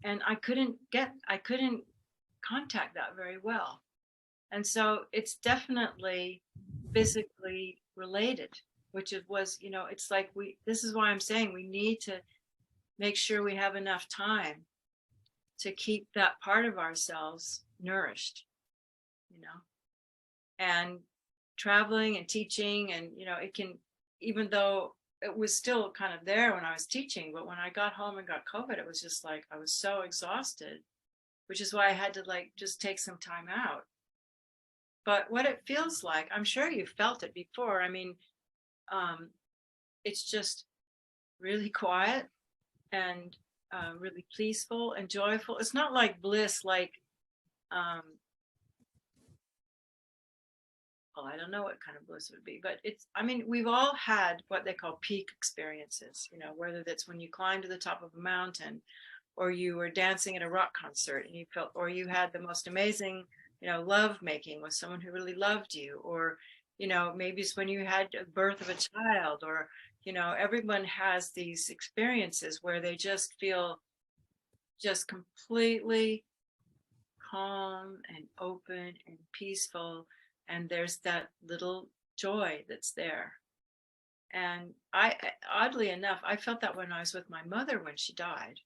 and I couldn't contact that very well. And so it's definitely physically related, which it was, you know, it's like this is why I'm saying we need to make sure we have enough time to keep that part of ourselves nourished, you know, and traveling and teaching. And, you know, it can, even though it was still kind of there when I was teaching, but when I got home and got COVID, it was just like, I was so exhausted, which is why I had to like, just take some time out. But what it feels like, I'm sure you felt it before. I mean, it's just really quiet and really peaceful and joyful. It's not like bliss, like, well, I don't know what kind of bliss it would be, but it's, I mean, we've all had what they call peak experiences, you know, whether that's when you climb to the top of a mountain, or you were dancing at a rock concert and you felt, or you had the most amazing, you know, love making with someone who really loved you, or, you know, maybe it's when you had a birth of a child, or, you know, everyone has these experiences where they just feel just completely calm and open and peaceful. And there's that little joy that's there. And I, oddly enough, I felt that when I was with my mother when she died.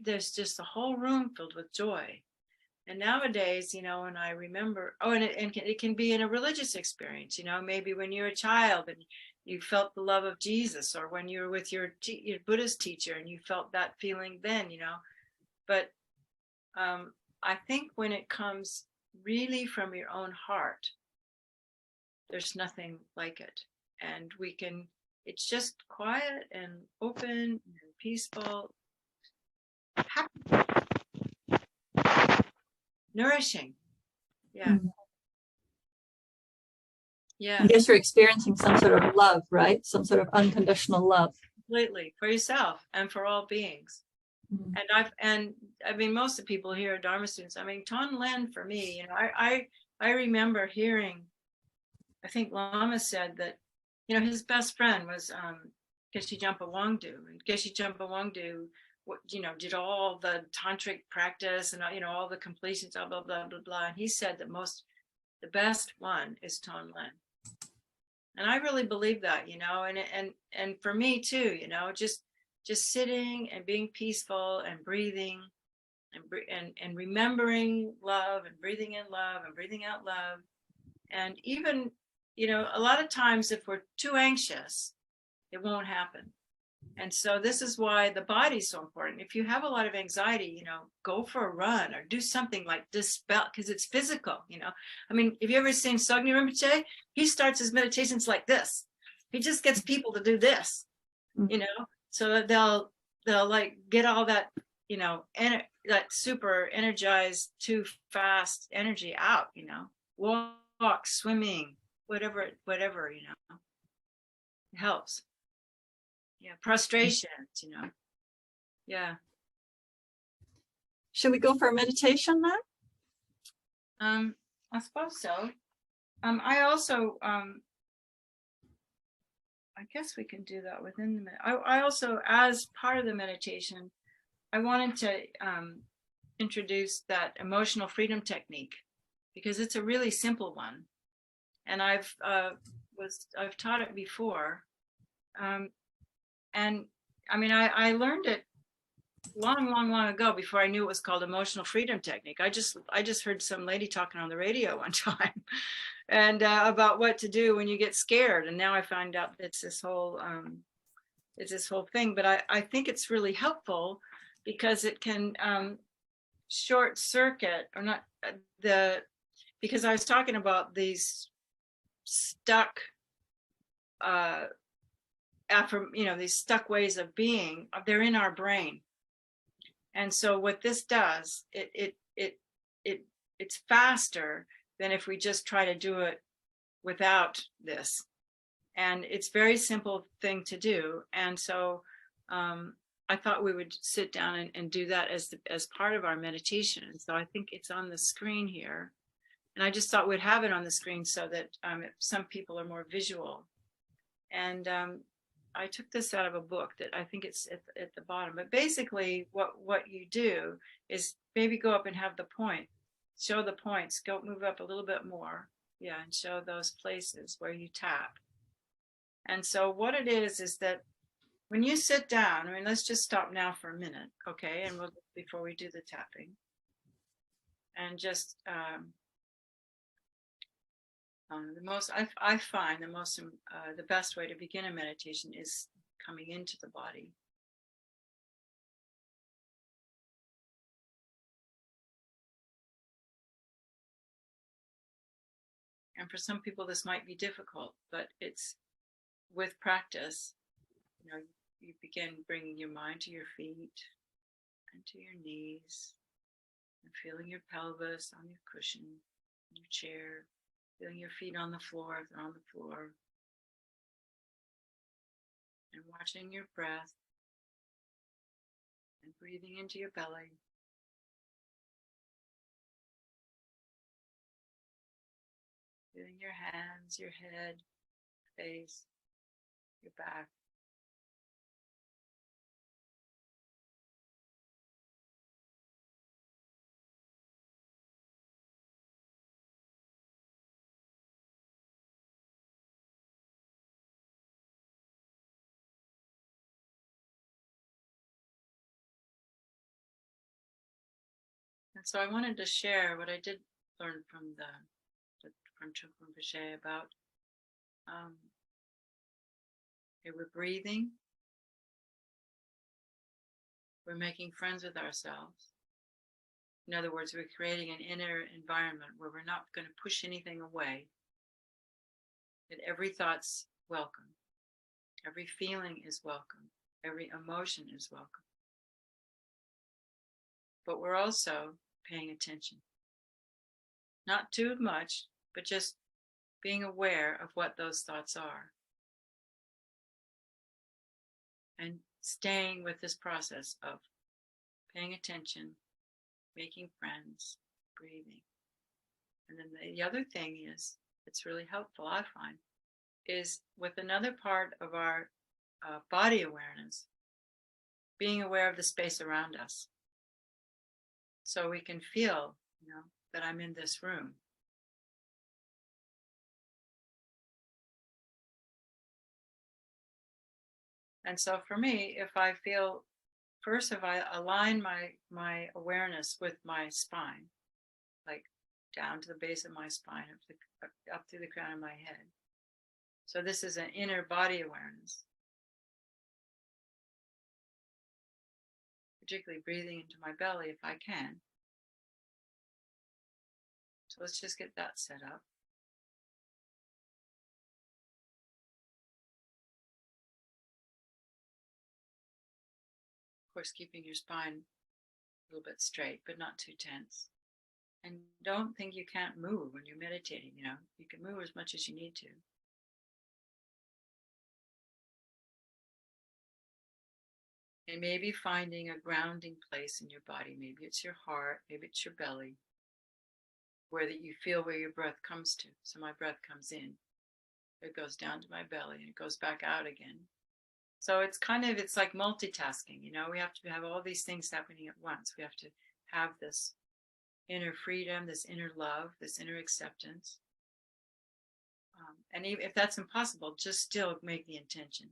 There's just a whole room filled with joy. And nowadays, you know, when I remember, and it can be in a religious experience, you know, maybe when you're a child and you felt the love of Jesus, or when you were with your Buddhist teacher and you felt that feeling then, you know. But I think when it comes really from your own heart, there's nothing like it. And it's just quiet and open and peaceful, happy, nourishing. Yeah. Mm. Yeah. I guess you're experiencing some sort of love, right? Some sort of unconditional love. Completely, for yourself and for all beings. Mm. And I mean, most of the people here are Dharma students. I mean, Ton Len, for me, you know, I remember hearing, I think Lama said that, you know, his best friend was Geshe Jumpa Wangdu, and Geshe Jumpa Wangdu, you know, did all the tantric practice and, you know, all the completions, blah, blah, blah, blah, blah. And he said that the best one is Ton Len. And I really believe that, you know, and for me too, you know, just sitting and being peaceful and breathing and remembering love and breathing in love and breathing out love. And even, you know, a lot of times if we're too anxious, it won't happen. And so this is why the body is so important. If you have a lot of anxiety, you know, go for a run or do something like dispel, because it's physical, you know. I mean, have you ever seen Sogni Rinpoche? He starts his meditations like this. He just gets people to do this, you know, so that they'll like get all that, you know, that super energized, too fast energy out, you know, walk, swimming, whatever, you know, it helps. Yeah, prostrations, you know. Yeah. Should we go for a meditation now? I suppose so. I also, I guess we can do that within the minute. I also, as part of the meditation, I wanted to introduce that emotional freedom technique, because it's a really simple one, and I've taught it before. And I mean, I learned it long ago, before I knew it was called emotional freedom technique. I just heard some lady talking on the radio one time and about what to do when you get scared. And now I find out it's this whole thing. But I think it's really helpful because it can short circuit, or not because I was talking about these stuck these stuck ways of being, they're in our brain. And so what this does, it's faster than if we just try to do it without this. And it's very simple thing to do. And so I thought we would sit down and do that as part of our meditation. And so I think it's on the screen here. And I just thought we'd have it on the screen so that if some people are more visual. And I took this out of a book that I think it's at the bottom. But basically what you do is maybe go up and have the point, show the points, go move up a little bit more. Yeah, and show those places where you tap. And so what it is that when you sit down, I mean, let's just stop now for a minute, okay? And we'll, before we do the tapping, and just I find the best way to begin a meditation is coming into the body. And for some people, this might be difficult, but it's with practice, you begin bringing your mind to your feet and to your knees and feeling your pelvis on your cushion, your chair, feeling your feet on the floor if they're on the floor, and watching your breath and breathing into your belly. Feeling your hands, your head, face, your back. And so I wanted to share what I did learn from Chokrum Pache about we're breathing, we're making friends with ourselves. In other words, we're creating an inner environment where we're not going to push anything away, that every thought's welcome, every feeling is welcome, every emotion is welcome. But we're also paying attention. Not too much, but just being aware of what those thoughts are. And staying with this process of paying attention, making friends, breathing. And then the other thing is, it's really helpful, I find, is with another part of our body awareness, being aware of the space around us. So we can feel, that I'm in this room. And so for me, if I align my awareness with my spine, like down to the base of my spine, up through the crown of my head. So this is an inner body awareness. Particularly breathing into my belly if I can. So let's just get that set up. Of course, keeping your spine a little bit straight, but not too tense. And don't think you can't move when you're meditating, You can move as much as you need to. And maybe finding a grounding place in your body. Maybe it's your heart, maybe it's your belly, where that you feel where your breath comes to. So my breath comes in, it goes down to my belly, and it goes back out again. So it's like multitasking, we have to have all these things happening at once. We have to have this inner freedom, this inner love, this inner acceptance. And even if that's impossible, just still make the intention.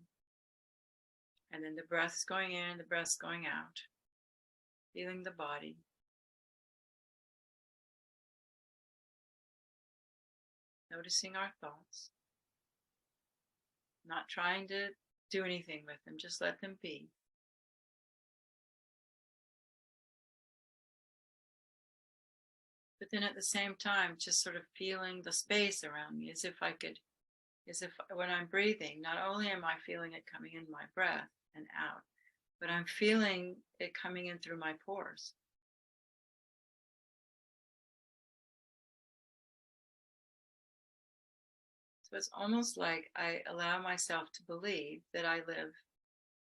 And then the breath's going in, the breath's going out. Feeling the body. Noticing our thoughts. Not trying to do anything with them, just let them be. But then at the same time, just sort of feeling the space around me as if I could is if when I'm breathing, not only am I feeling it coming in my breath and out, but I'm feeling it coming in through my pores. So it's almost like I allow myself to believe that I live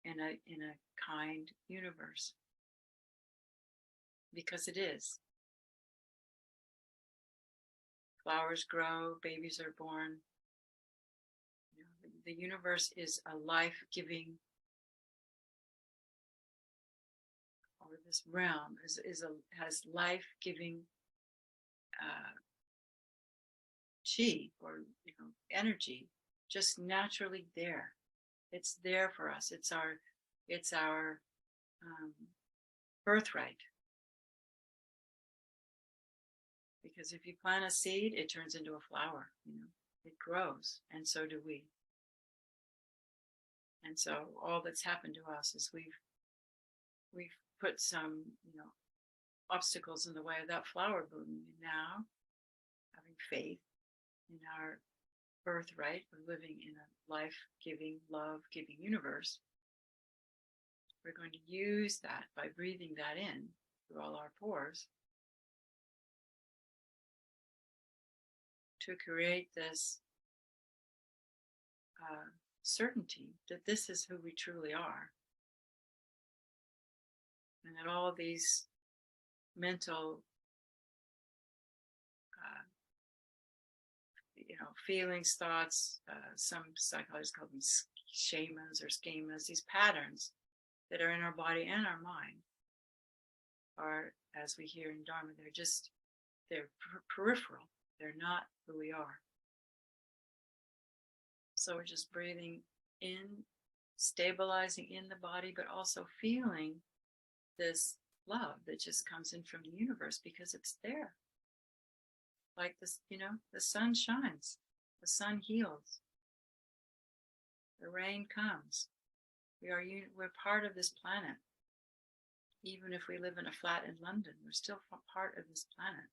in a kind universe, because it is. Flowers grow, babies are born. You know, the universe is a life-giving, or this realm has life-giving chi, or energy, just naturally there. It's there for us. It's our birthright. Because if you plant a seed, it turns into a flower. It grows, and so do we. And so all that's happened to us is we've put some obstacles in the way of that flower blooming. And now, having faith in our birthright of living in a life-giving, love-giving universe, we're going to use that by breathing that in through all our pores to create this certainty that this is who we truly are, and that all of these mental feelings, thoughts, some psychologists call them shamans or schemas, these patterns that are in our body and our mind are, as we hear in Dharma, they're peripheral. They're not who we are. So we're just breathing in, stabilizing in the body, but also feeling this love that just comes in from the universe because it's there. Like this, the sun shines, the sun heals, the rain comes. We're part of this planet. Even if we live in a flat in London, we're still part of this planet.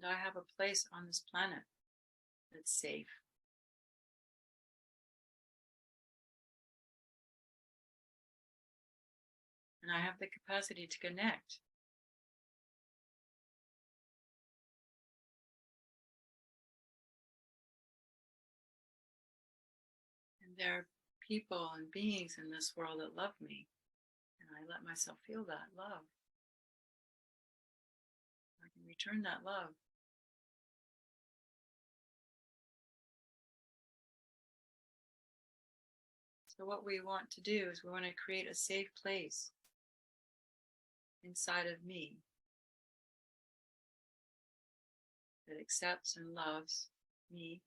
And I have a place on this planet that's safe. And I have the capacity to connect. And there are people and beings in this world that love me. And I let myself feel that love. I can return that love. So what we want to do is we want to create a safe place inside of me that accepts and loves me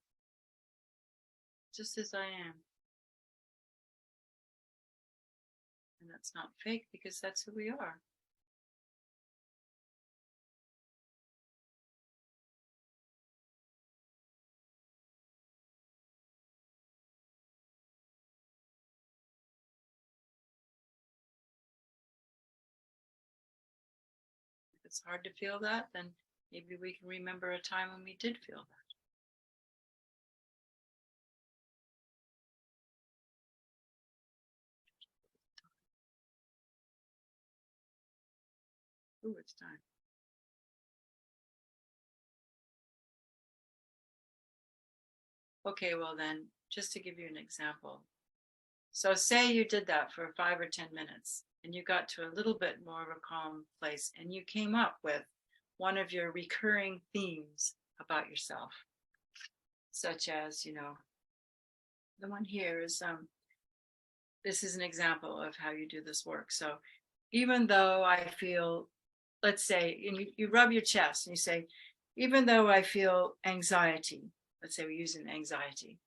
just as I am. And that's not fake, because that's who we are. If it's hard to feel that, then maybe we can remember a time when we did feel that. Ooh, it's time. Okay, well then, just to give you an example. So say you did that for 5 or 10 minutes and you got to a little bit more of a calm place and you came up with one of your recurring themes about yourself, such as, the one here is, this is an example of how you do this work. So even though I feel, let's say, and you rub your chest and you say, even though I feel anxiety, let's say we're using anxiety,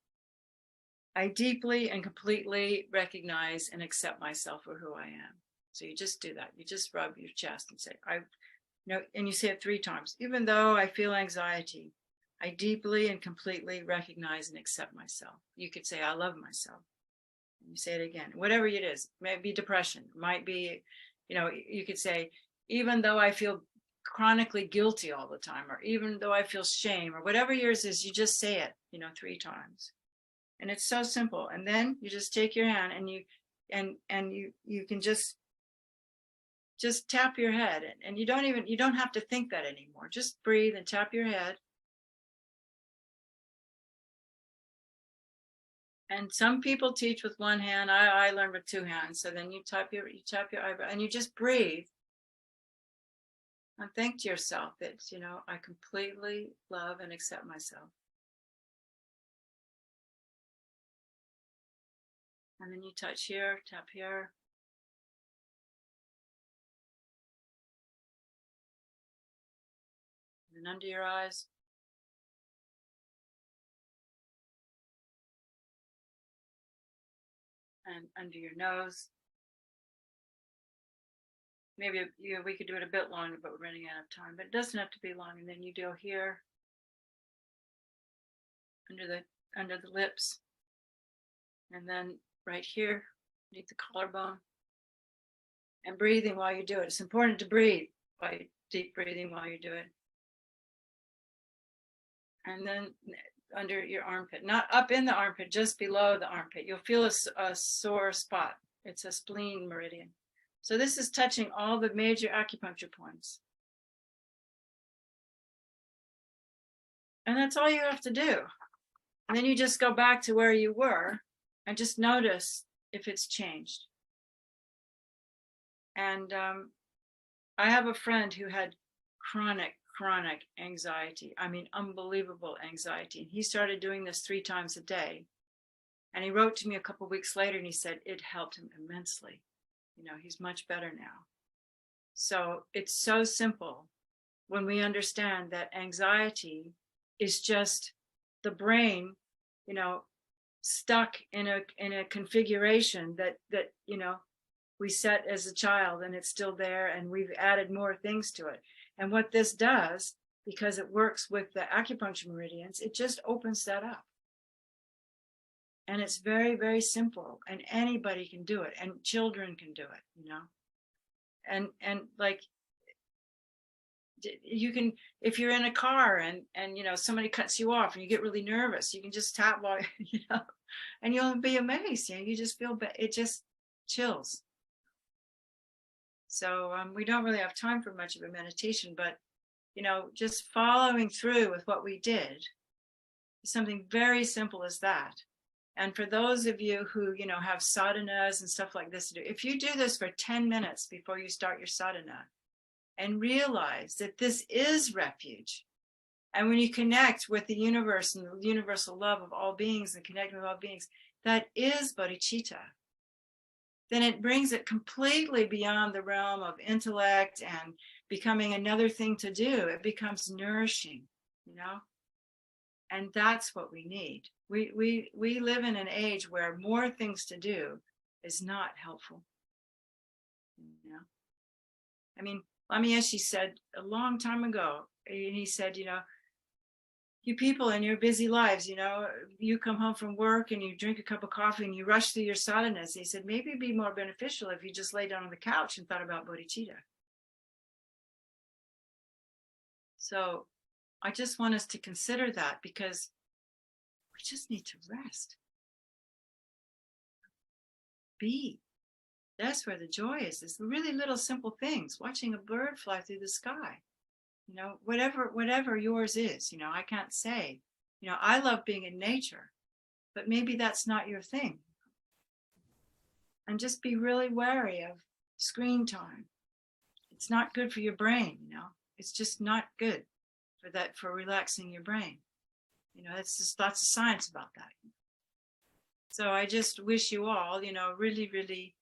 I deeply and completely recognize and accept myself for who I am. So you just do that. You just rub your chest and say, and you say it 3 times. Even though I feel anxiety, I deeply and completely recognize and accept myself. You could say, I love myself. And you say it again, whatever it is. It might be depression, might be, you could say, even though I feel chronically guilty all the time, or even though I feel shame, or whatever yours is, you just say it, 3 times. And it's so simple. And then you just take your hand and you can just tap your head, and you don't have to think that anymore. Just breathe and tap your head. And some people teach with 1 hand. I learned with 2 hands. So then you tap your eyebrow and you just breathe. And think to yourself that, I completely love and accept myself. And then you touch here, tap here. And then under your eyes. And under your nose. Maybe we could do it a bit longer, but we're running out of time. But it doesn't have to be long. And then you go here, under the lips, and then right here, beneath the collarbone. And breathing while you do it. It's important to breathe by deep breathing while you do it. And then under your armpit, not up in the armpit, just below the armpit. You'll feel a sore spot. It's a spleen meridian. So this is touching all the major acupuncture points. And that's all you have to do. And then you just go back to where you were and just notice if it's changed. And I have a friend who had chronic anxiety. I mean, unbelievable anxiety. And he started doing this 3 times a day. And he wrote to me a couple of weeks later and he said it helped him immensely. He's much better now. So it's so simple when we understand that anxiety is just the brain, stuck in a configuration that we set as a child, and it's still there, and we've added more things to it. And what this does, because it works with the acupuncture meridians, it just opens that up. And it's very, very simple, and anybody can do it, and children can do it, and like you can, if you're in a car and somebody cuts you off and you get really nervous, you can just tap while and you'll be amazed. You just feel it just chills. So we don't really have time for much of a meditation, but just following through with what we did, something very simple as that. And for those of you who have sadhanas and stuff like this to do, if you do this for 10 minutes before you start your sadhana, and realize that this is refuge, and when you connect with the universe and the universal love of all beings and connect with all beings, that is bodhicitta, then it brings it completely beyond the realm of intellect and becoming another thing to do. It becomes nourishing, and that's what we need. We live in an age where more things to do is not helpful. I mean, Lama Yeshe said a long time ago, and he said, you people in your busy lives, you come home from work and you drink a cup of coffee and you rush through your sadhanas. He said, maybe it'd be more beneficial if you just lay down on the couch and thought about bodhicitta. So I just want us to consider that, because we just need to rest. Be. That's where the joy is. It's the really little simple things. Watching a bird fly through the sky. Whatever yours is, I can't say, I love being in nature, but maybe that's not your thing. And just be really wary of screen time. It's not good for your brain, it's just not good for relaxing your brain. It's just lots of science about that. So I just wish you all, really, really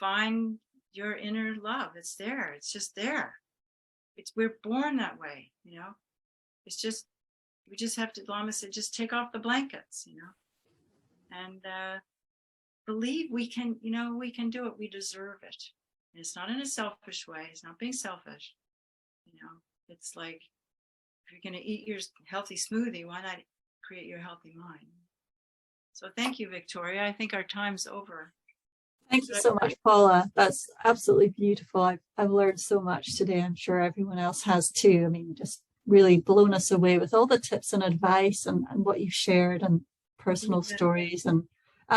find your inner love. It's there. It's just there. We're born that way, It's just, we just have to, Lama said, just take off the blankets, you know, and believe we can, you know, we can do it. We deserve it. And it's not in a selfish way. It's not being selfish. You know, it's like, if you're going to eat your healthy smoothie, why not create your healthy mind? So thank you, Victoria. I think our time's over. Thank you so much, Paula. That's absolutely beautiful. I've learned so much today. I'm sure everyone else has too. I mean, just really blown us away with all the tips and advice and what you shared and personal stories and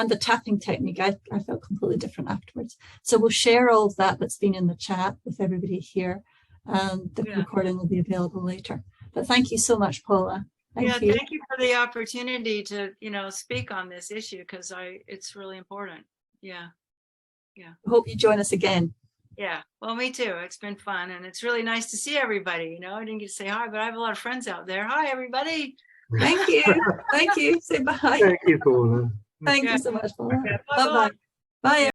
the tapping technique. I felt completely different afterwards. So we'll share all of that that's been in the chat with everybody here. And the recording will be available later. But thank you so much, Paula. Thank you. Thank you for the opportunity to, you know, speak on this issue, because it's really important. Yeah. Hope you join us again. Yeah, well, me too. It's been fun, and it's really nice to see everybody. You know, I didn't get to say hi, but I have a lot of friends out there. Hi, everybody. Thank you. Thank you. Say bye. Thank you, Paula. Thank you so much, Paula. Yeah, Bye-bye. Bye.